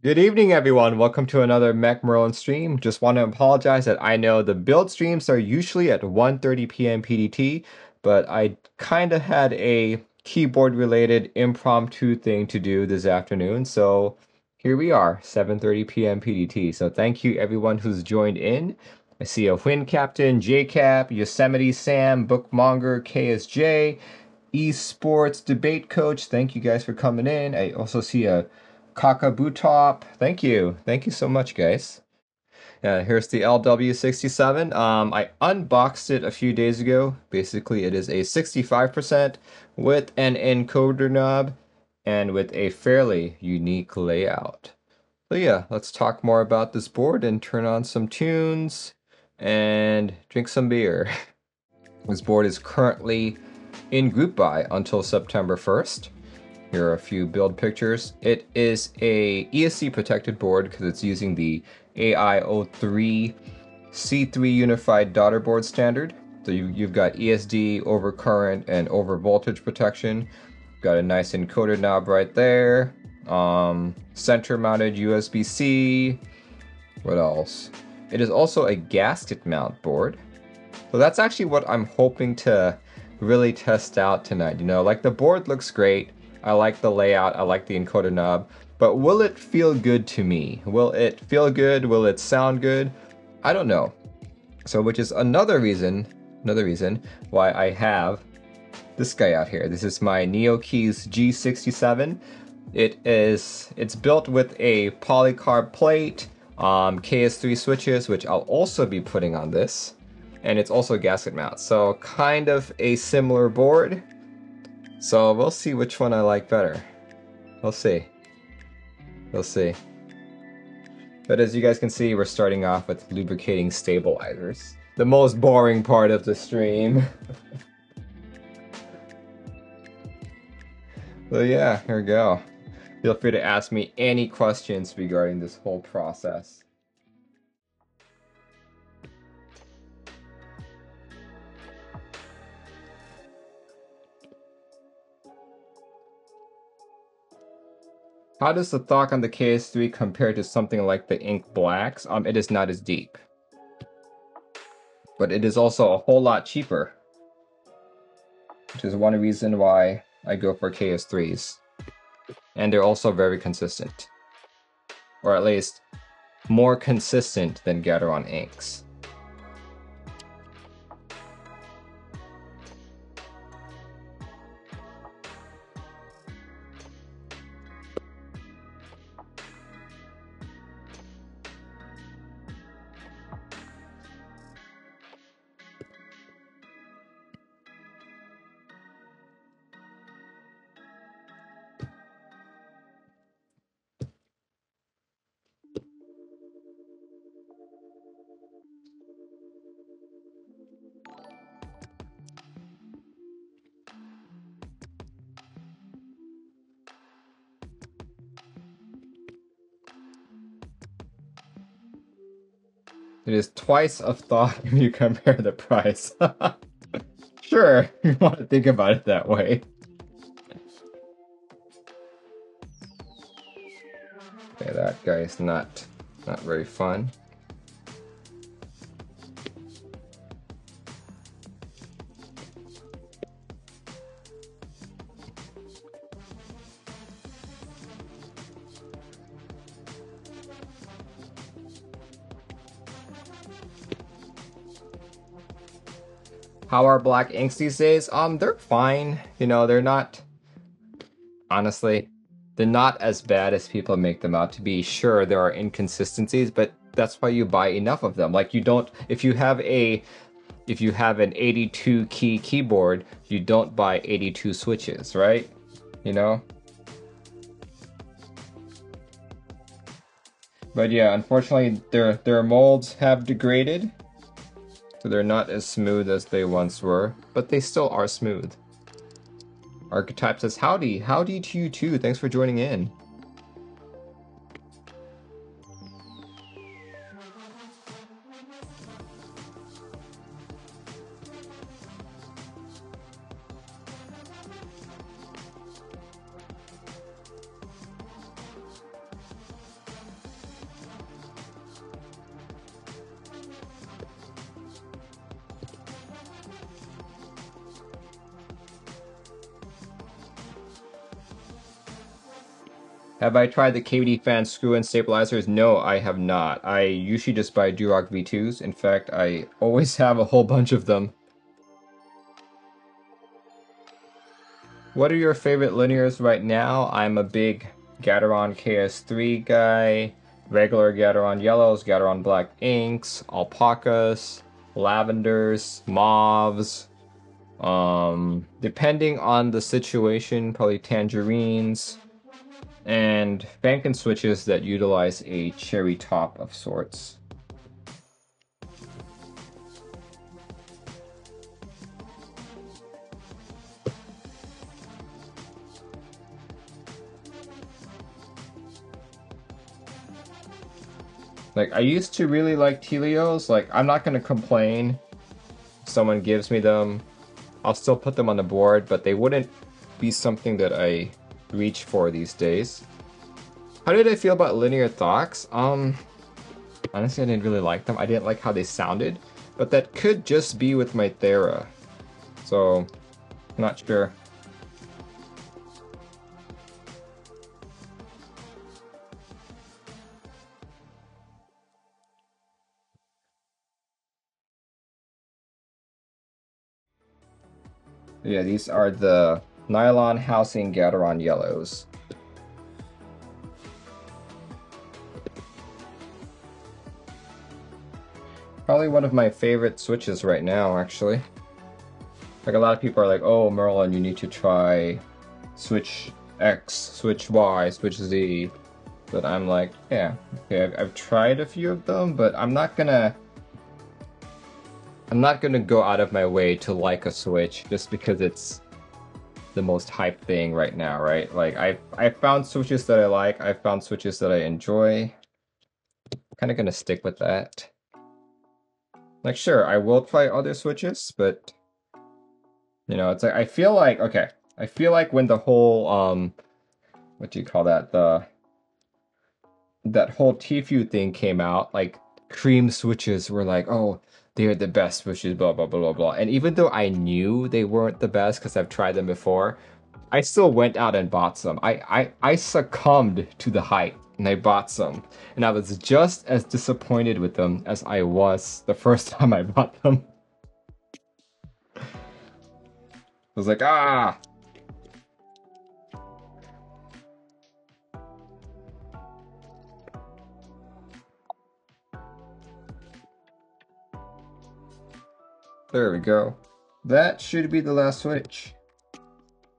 Good evening, everyone. Welcome to another Mech Merlin stream. Just want to apologize that I know the build streams are usually at 1:30 p.m. PDT, but I kind of had a keyboard-related impromptu thing to do this afternoon, so here we are, 7:30 p.m. PDT. So thank you, everyone who's joined in. I see a Wind Captain, JCap, Yosemite Sam, Bookmonger, KSJ, Esports Debate Coach. Thank you guys for coming in. I also see a Kakabutop. Thank you. Thank you so much, guys. Here's the LW67. I unboxed it a few days ago. Basically, it is a 65% with an encoder knob and with a fairly unique layout. So yeah, let's talk more about this board and turn on some tunes and drink some beer. This board is currently in group buy until September 1st. Here are a few build pictures. It is a ESC protected board because it's using the AI03 C3 unified daughter board standard. So you've got ESD, overcurrent, and over voltage protection. Got a nice encoder knob right there. Center mounted USB-C. What else? It is also a gasket mount board. So that's actually what I'm hoping to really test out tonight. You know, like the board looks great. I like the layout, I like the encoder knob, but will it feel good to me? Will it feel good? Will it sound good? I don't know. So which is another reason why I have this guy out here. This is my Novelkeys G67. It's built with a polycarb plate, KS3 switches, which I'll also be putting on this, and it's also a gasket mount. So kind of a similar board. So we'll see which one I like better. We'll see. We'll see. But as you guys can see, we're starting off with lubricating stabilizers. The most boring part of the stream. So yeah, here we go. Feel free to ask me any questions regarding this whole process. How does the thock on the KS3 compare to something like the Ink Blacks? It is not as deep. But it is also a whole lot cheaper, which is one reason why I go for KS3s. And they're also very consistent. Or at least more consistent than Gateron inks. It is twice of thought if you compare the price. Sure, you want to think about it that way. Okay, that guy is not very fun. How are black inks these days? They're fine. You know, they're not, honestly, they're not as bad as people make them out to be. Sure, there are inconsistencies, but that's why you buy enough of them. Like, you don't, if you have an 82 key keyboard, you don't buy 82 switches, right? You know? But yeah, unfortunately, their molds have degraded. So they're not as smooth as they once were, but they still are smooth. Archetype says, howdy to you too, thanks for joining in. Have I tried the KBD fan screw-in stabilizers? No, I have not. I usually just buy Durock V2s. In fact, I always have a whole bunch of them. What are your favorite linears right now? I'm a big Gateron KS3 guy, regular Gateron yellows, Gateron black inks, alpacas, lavenders, mauves. Depending on the situation, probably tangerines, and Bankin switches that utilize a cherry top of sorts. Like, I used to really like Telios. Like, I'm not gonna complain if someone gives me them. I'll still put them on the board, but they wouldn't be something that I reach for these days. How did I feel about linear Thox? Honestly, I didn't really like them. I didn't like how they sounded, but that could just be with my Thera. So, not sure. Yeah, these are the nylon housing Gateron yellows. Probably one of my favorite switches right now, actually. Like, a lot of people are like, oh, Merlin, you need to try Switch X, Switch Y, Switch Z. But I'm like, yeah, okay, I've tried a few of them, but I'm not gonna go out of my way to like a Switch just because it's the most hyped thing right now, right? Like, I found switches that I like, I found switches that I enjoy. Kind of gonna stick with that. Like, sure, I will try other switches, but you know, it's like I feel like, okay, I feel like when the whole what do you call that? That whole Tfue thing came out, like cream switches were like, oh, they're the best switches, blah blah blah blah blah. And even though I knew they weren't the best because I've tried them before, I still went out and bought some. I succumbed to the hype and I bought some. And I was just as disappointed with them as I was the first time I bought them. I was like, ah! There we go. That should be the last switch.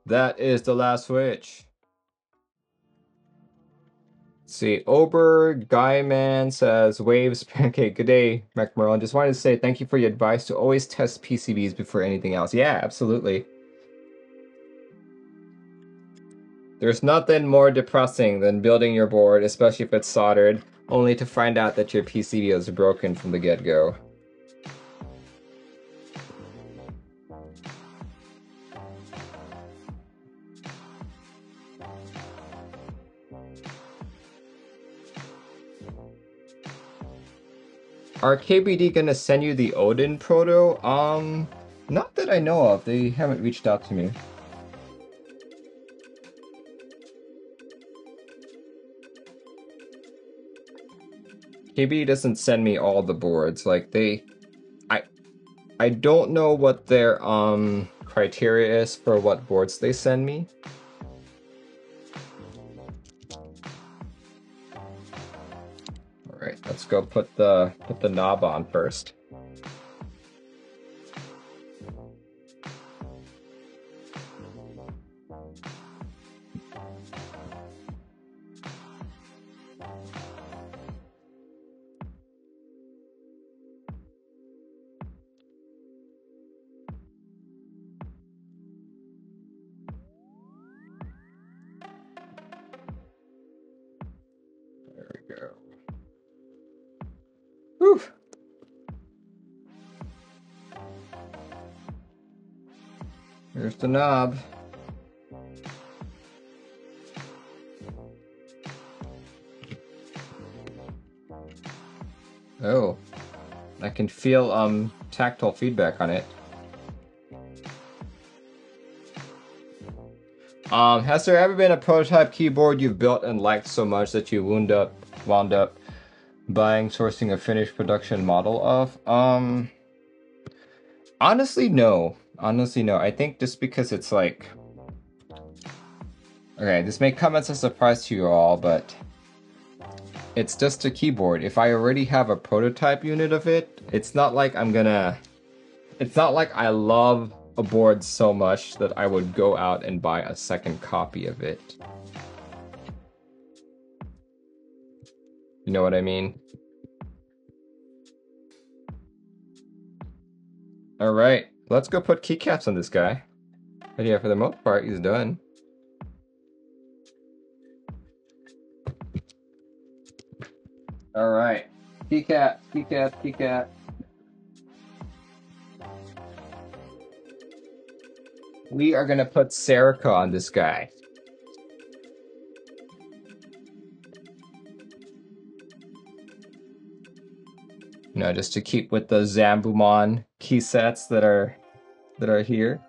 That is the last switch. Let's see, Ober Guyman says, Waves, okay, good day, MacMerlin. Just wanted to say thank you for your advice to always test PCBs before anything else. Yeah, absolutely. There's nothing more depressing than building your board, especially if it's soldered, only to find out that your PCB is broken from the get-go. Are KBD gonna send you the Odin Proto? Not that I know of. They haven't reached out to me. KBD doesn't send me all the boards. Like, I don't know what their criteria is for what boards they send me. Alright, let's go put the knob on first. There we go. Whew. Here's the knob. Oh, I can feel tactile feedback on it. Has there ever been a prototype keyboard you've built and liked so much that you wound up buying, sourcing a finished production model of? Honestly, no. Honestly, no. I think just because it's like... Okay, this may come as a surprise to you all, but it's just a keyboard. If I already have a prototype unit of it, it's not like I'm gonna... It's not like I love a board so much that I would go out and buy a second copy of it. You know what I mean? Alright, let's go put keycaps on this guy. But yeah, for the most part, he's done. Alright, keycap, keycap, keycap. We are gonna put Serika on this guy. You know, just to keep with the Zambumon key sets that are here.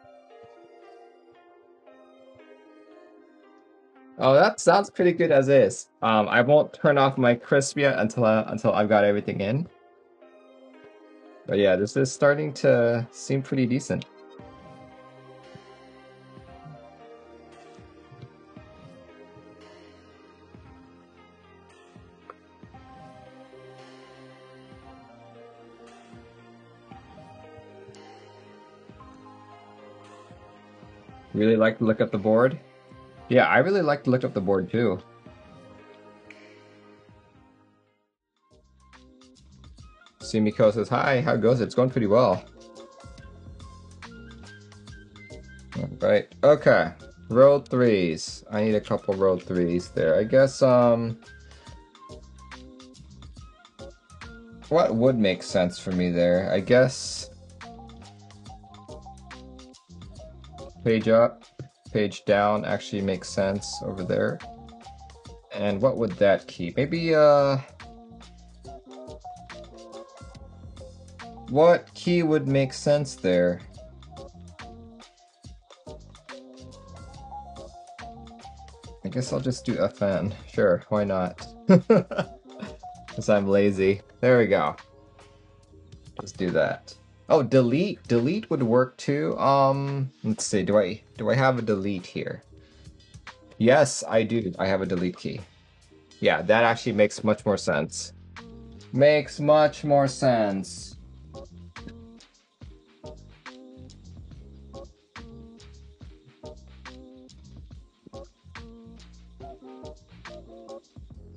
Oh, that sounds pretty good as is. I won't turn off my crisp yet until I've got everything in. But yeah, this is starting to seem pretty decent. Really like to look at the board? Yeah, I really like to look up the board too. Sumiko says, hi, how goes it? It's going pretty well. Alright, okay. Road 3s. I need a couple road 3s there. I guess, what would make sense for me there? I guess... Page up, page down actually makes sense over there. And what would that keep? Maybe, what key would make sense there? I guess I'll just do FN. Sure, why not? Because I'm lazy. There we go. Let's do that. Oh, delete. Delete would work too. Let's see. Do I have a delete here? Yes, I do. I have a delete key. Yeah, that actually makes much more sense. Makes much more sense.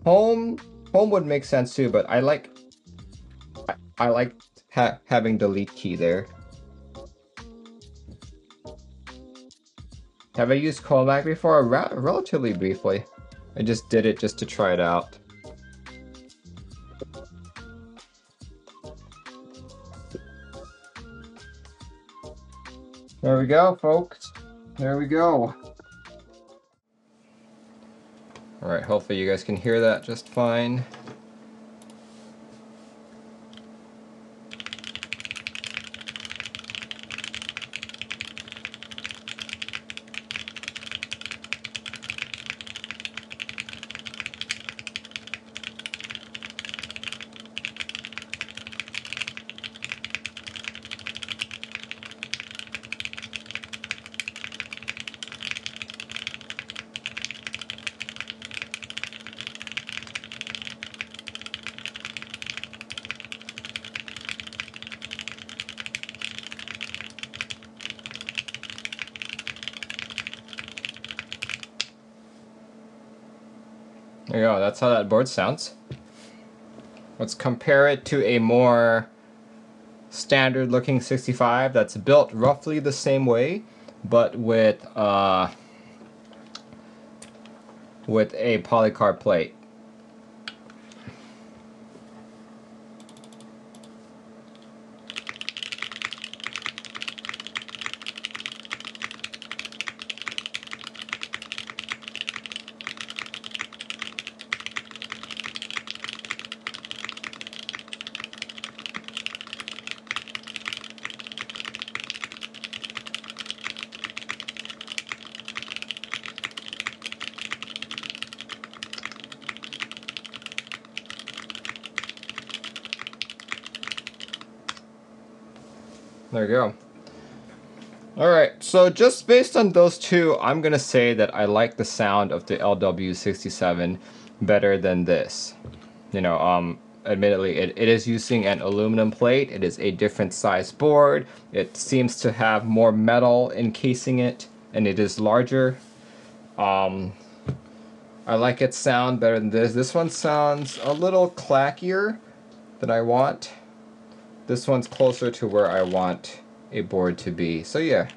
Home would make sense too, but I like having delete key there. Have I used callback before? Relatively briefly. I just did it just to try it out. There we go, folks. There we go. Alright, hopefully you guys can hear that just fine. There you go, that's how that board sounds. Let's compare it to a more standard looking 65 that's built roughly the same way, but with a polycarb plate. There you go. Alright, so just based on those two, I'm gonna say that I like the sound of the LW67 better than this. You know, admittedly, it is using an aluminum plate. It is a different size board. It seems to have more metal encasing it, and it is larger. I like its sound better than this. This one sounds a little clackier than I want. This one's closer to where I want a board to be. So yeah,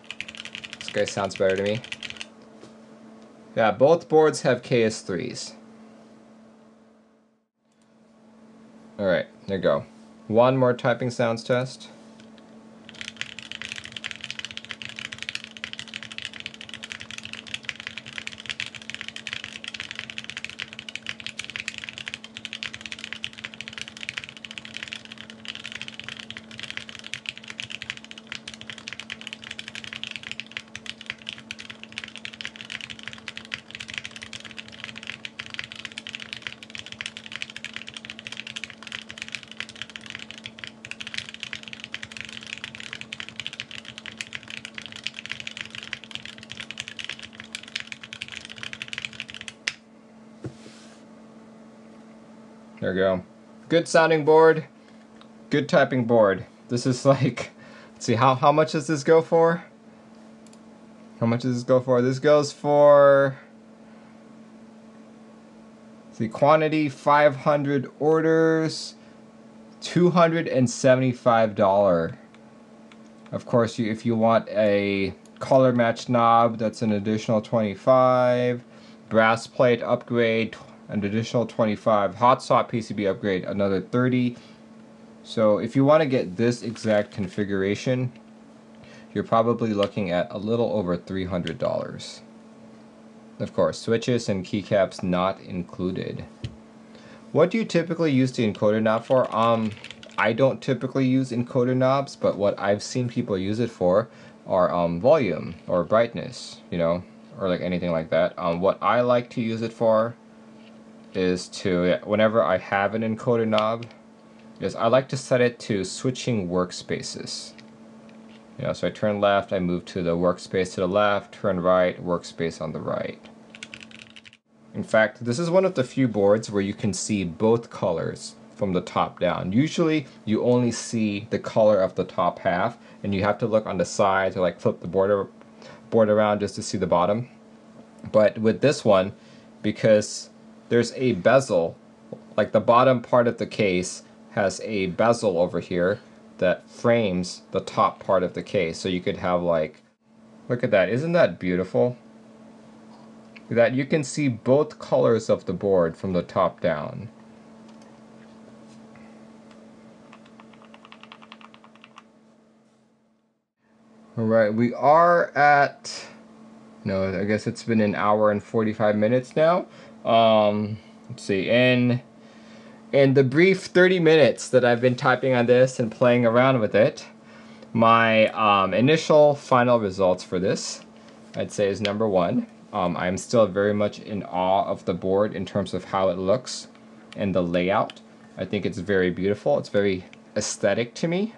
this guy sounds better to me. Yeah, both boards have KS3s. Alright, there you go. One more typing sounds test. There we go. Good sounding board, good typing board. This is like, let's see, how much does this go for? How much does this go for? This goes for, see, quantity 500 orders, $275. Of course, if you want a color match knob, that's an additional 25. Brass plate upgrade, an additional 25. Hot swap PCB upgrade, another 30. So if you want to get this exact configuration, you're probably looking at a little over $300. Of course, switches and keycaps not included. What do you typically use the encoder knob for? I don't typically use encoder knobs, but what I've seen people use it for are volume or brightness, you know, or like anything like that. What I like to use it for is to, whenever I have an encoder knob, is I like to set it to switching workspaces. You know, so I turn left, I move to the workspace to the left, turn right, workspace on the right. In fact, this is one of the few boards where you can see both colors from the top down. Usually you only see the color of the top half, and you have to look on the side to like flip the board around just to see the bottom. But with this one, because there's a bezel, like the bottom part of the case has a bezel over here that frames the top part of the case. So you could have like, look at that, isn't that beautiful? That you can see both colors of the board from the top down. Alright, we are at, no, I guess it's been an hour and 45 minutes now. Let's see, in the brief 30 minutes that I've been typing on this and playing around with it, my initial final results for this, I'd say, is number one. I'm still very much in awe of the board in terms of how it looks and the layout. I think it's very beautiful. It's very aesthetic to me.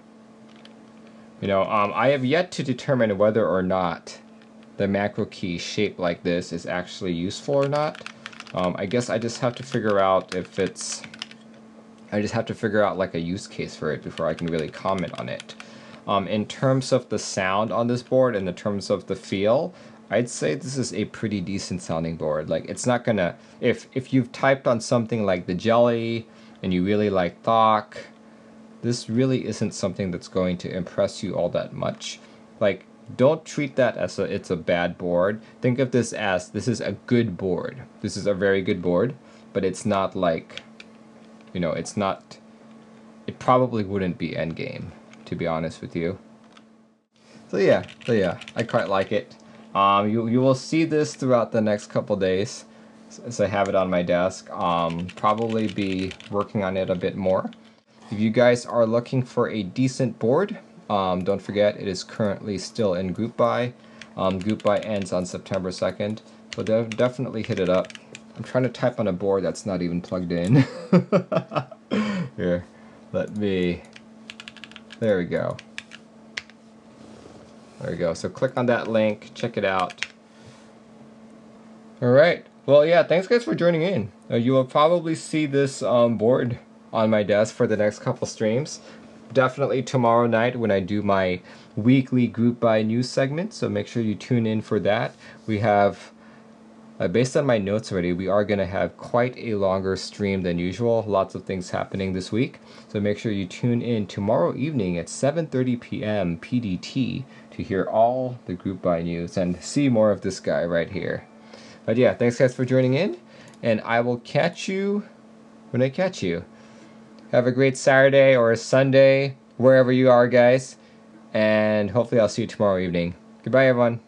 You know, I have yet to determine whether or not the macro key shaped like this is actually useful or not. I guess I just have to figure out if it's... I just have to figure out like a use case for it before I can really comment on it. In terms of the sound on this board and in terms of the feel, I'd say this is a pretty decent sounding board. Like, it's not gonna... If you've typed on something like the Jelly and you really like Thok, this really isn't something that's going to impress you all that much. Like, don't treat that as it's a bad board. Think of this as, this is a good board. This is a very good board, but it's not like, you know, it's not, it probably wouldn't be endgame, to be honest with you. So yeah, I quite like it. You will see this throughout the next couple days as I have it on my desk. Probably be working on it a bit more. If you guys are looking for a decent board, don't forget it is currently still in group buy. Group buy ends on September 2nd, so definitely hit it up. I'm trying to type on a board that's not even plugged in. Here, let me, there we go. There you go. So click on that link, check it out. All right. Well, yeah, thanks guys for joining in. You will probably see this board on my desk for the next couple streams. Definitely tomorrow night when I do my weekly group buy news segment, so make sure you tune in for that. We have, based on my notes already, we are going to have quite a longer stream than usual. Lots of things happening this week, so make sure you tune in tomorrow evening at 7:30 p.m. PDT to hear all the group buy news and see more of this guy right here. But yeah, thanks guys for joining in, and I will catch you when I catch you. Have a great Saturday or a Sunday, wherever you are, guys, and hopefully I'll see you tomorrow evening. Goodbye, everyone.